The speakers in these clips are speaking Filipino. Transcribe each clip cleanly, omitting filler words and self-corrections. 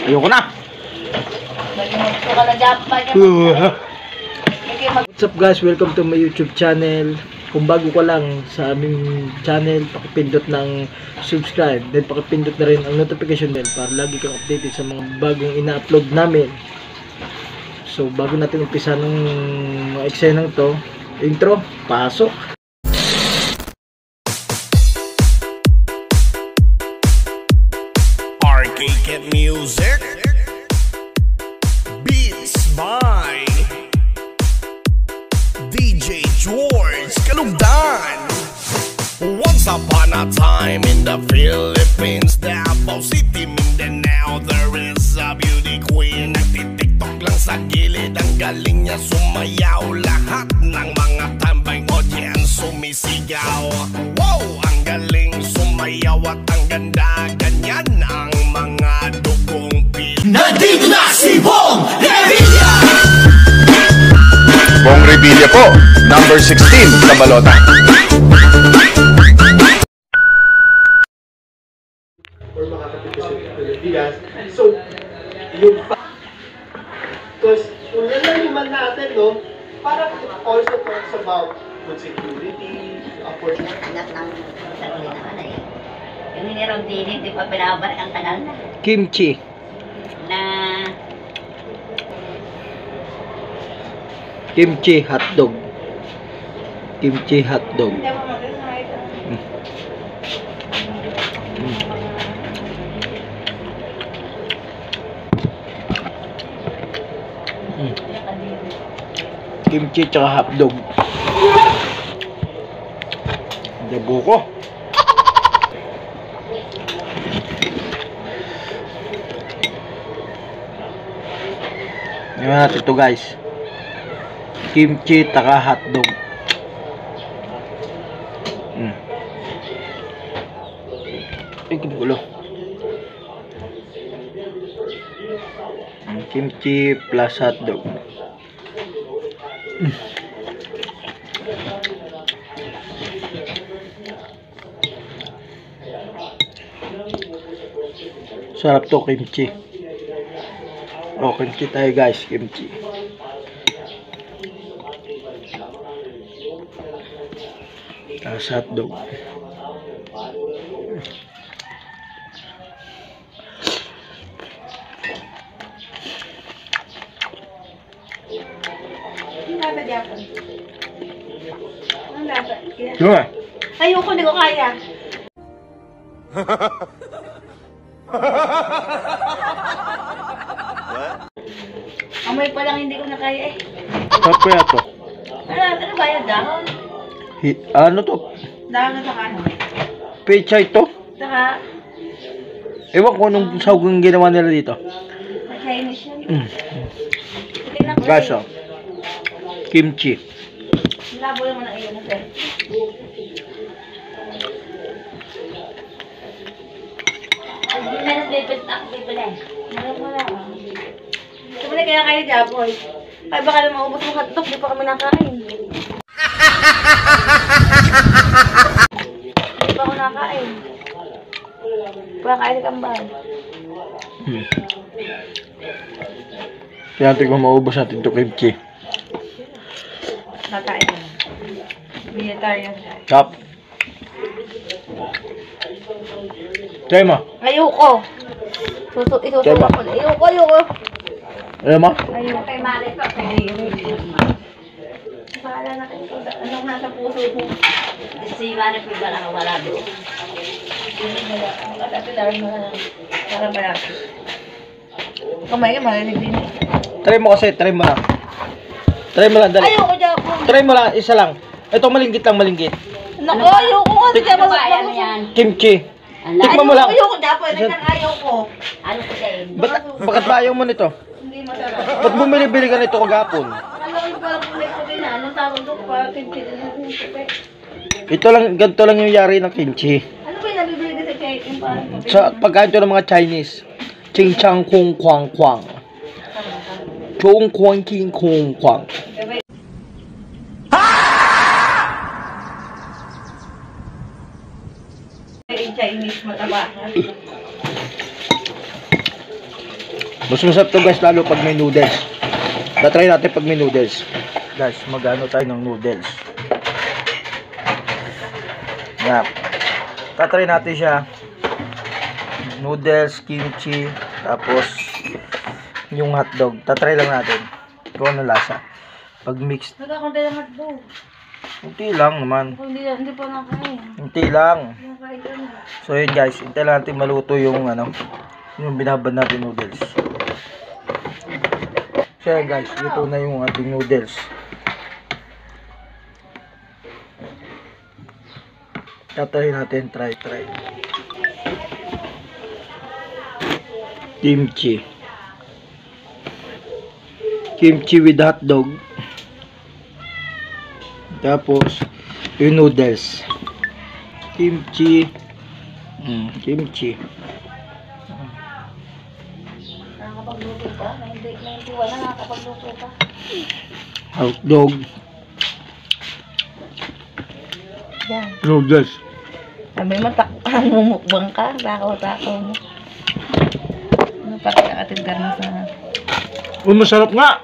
Ayoko na. What's up guys? Welcome to my YouTube channel. Kung bago ka lang sa aming channel, pakipindot ng subscribe. Then pakipindot na rin ang notification bell para lagi kang updated sa mga bagong ina-upload namin. So bago natin umpisa ng mga eksenang to, intro, pasok! Arcade music, beats by DJ George Kalugdan. Once upon a time in the Philippines, Davao City, Mindanao, there is a beauty queen. Nagtitiktok lang sa gilid, ang galing niya sumayaw. Lahat ng mga tambay audience sumisigaw. Wow, ang galing sumayaw at ang ganda. Ganyan ang mga dugong pil. Nandito na si Bong Revilla! Bong Revilla po, number 16 sa balota. Or makakapit sa Pilipinas. So, yung because kung nalaliman natin, no, para it also talks about food security, opportunity. Anak ng sarili naman eh. Yung hinirang dini, di pa pinabalik ang tagal na. Kimchi. Na Kimchi hotdog. Kimchi hotdog. Kimchi tsaka hotdog. Dabo ko. Ngayon natin ito guys. Kimchi tsaka hotdog. Ay, kumukulo. Kimchi plus hotdog. Sarap to kimchi. Oh, kimchi tayo guys, kimchi. Tapos hotdog. Diba? ayoko, hindi ko kaya. Amoy pa lang hindi ko na kaya eh. Sarap kaya to. Ano ba yan? Dahon? Ano to? Dahon na saka ano? Pechay to? Saka Ewan ko anong sahog ang ginawa nila dito. Chinese yan. Guys, oh. Kimchi. Labo naman ang iyo na sir. Hindi na nag-lipit na eh. Wala. Sabi na kaya kayo Jaboy. Ay baka na maubos mo hotdog, di pa kami nakain. Di pa ako nakain. Wala kain kang bahay. Kaya natin kung maubos natin ito kimchi. Nakain na. Vegetarian siya. Chop. Try mo. Ayoko. Isusunod ko. Ayoko. Ayaw mo? Ayoko. Kay Mare pa. Bahala na kayo. Anong nasa puso ko? Si Mare pa ba lang wala doon? Katapilar mo na lang. Para malaki. Kamay ka, marinig din. Try mo kasi, try mo lang. Try mo lang, dali. Ayoko, Japon. Try mo lang, isa lang. Ito malinggit lang, malinggit. Naku, ayoko kasi kaya Ano yan? Kimchi. Tikman mo lang. Ayoko, Japon. Ayoko. Ano ko din? Bakit ba ayaw mo nito? Hindi masarap. Ba't bumili-bili ka nito kagapon? Alam ko parang kulay ko din. Anong tawag doon? Parang kimchi din yung puti. Ito lang, ganito lang yung yari ng kimchi. Ano ba yung nabibili din sa China? Parang puti. Sa pagkain to ng mga Chinese. Ching chang kung kwang kwang. Chung kwang king kung kwang. Chinese mataba. Mas masarap to guys, lalo pag may noodles. Tatry natin pag may noodles. Guys, magano tayo ng noodles. Yan. Tatry natin siya. Noodles, kimchi, tapos yung hotdog. Tatry lang natin kung ano lasa. Pag mixed, Nagkakunti ng hotdog. unti lang naman. Hindi pa nakain. Unti lang. Nakain ka na. So yun guys, hintay lang natin maluto yung ano, yung binabad natin noodles. So yun guys, luto na yung ating noodles. Tatry natin, try. Kimchi. Kimchi with hotdog. Tapos yung noodles. Kimchi. Kimchi. Nakakapagluto ka? 91 na nakakapagluto ka. Hotdog. Yan. Noodles. Sabi mo, mumukbang ka. Takaw mo. Ano pa kaya katindar mo sa... Uy, masarap nga.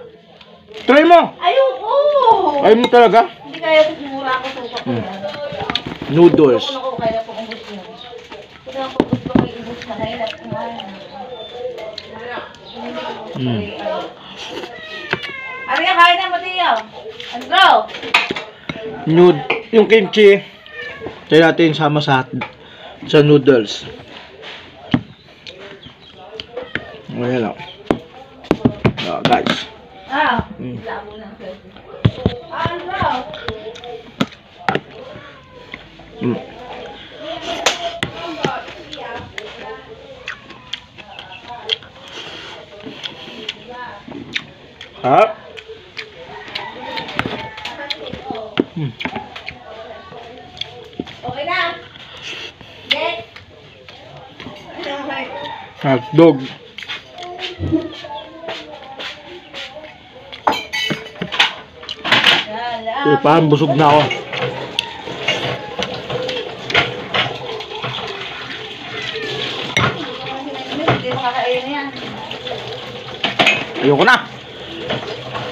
Try mo. Ayoko! Ayaw mo talaga? Hindi kaya mura ako suka ko yan. Noodles. Ako kaya po kung gusto mo. Kaya ako gusto ko i-ubos na hirap kumain. Ari ka, kain na, Mateo. Andro! Yung kimchi. Try natin sama sa noodles. Ayan lang. Guys. Lamo lang. Andro! Ha? Okay na? Get? Hotdog. Parang busog na ako. Hindi makakain yan. Ayoko na.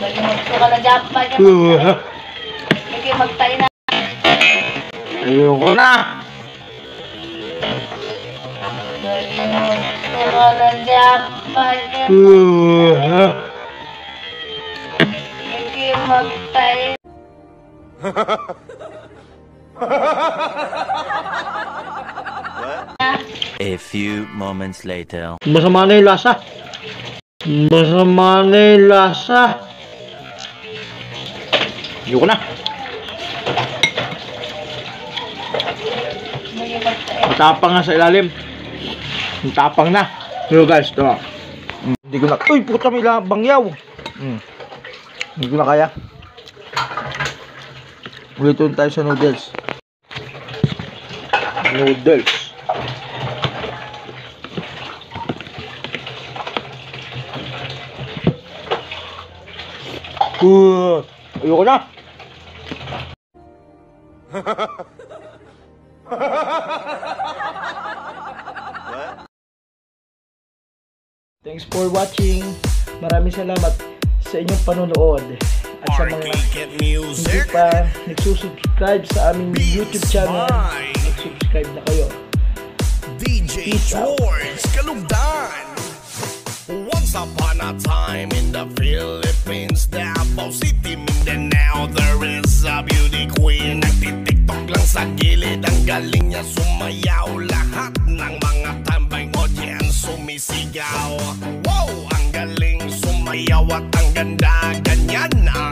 Lagi magsuka na dyan. Lagi magtayo na. Ayoko na. Lagi magsuka na dyan. Lagi magtayo. A few moments later. Masama na yung lasa. Masama na yung lasa. Ayoko na. Lagi magtayo. Matapang nga sa ilalim. Matapang na. Pero guys, ito. Hindi ko na. Uy, puta, may bangyaw. Hindi ko na kaya. Ulitin tayo sa noodles. Noodles. Ayoko na. Thanks for watching. Maraming salamat sa inyong panonood. At sa mga Arcade hindi music. pa nagsusubscribe sa aming YouTube channel, mag-subscribe na kayo. DJ Peace out. George Kalugdan. Once upon a time in the Philippines, Davao City, Mindanao, there is a beauty queen. Nagtitiktok lang sa gilid, ang galing niya sumayaw. Lahat ng mga tambay audience sumisigaw. Wow, ang galing sumayaw at ang ganda, ganyan ang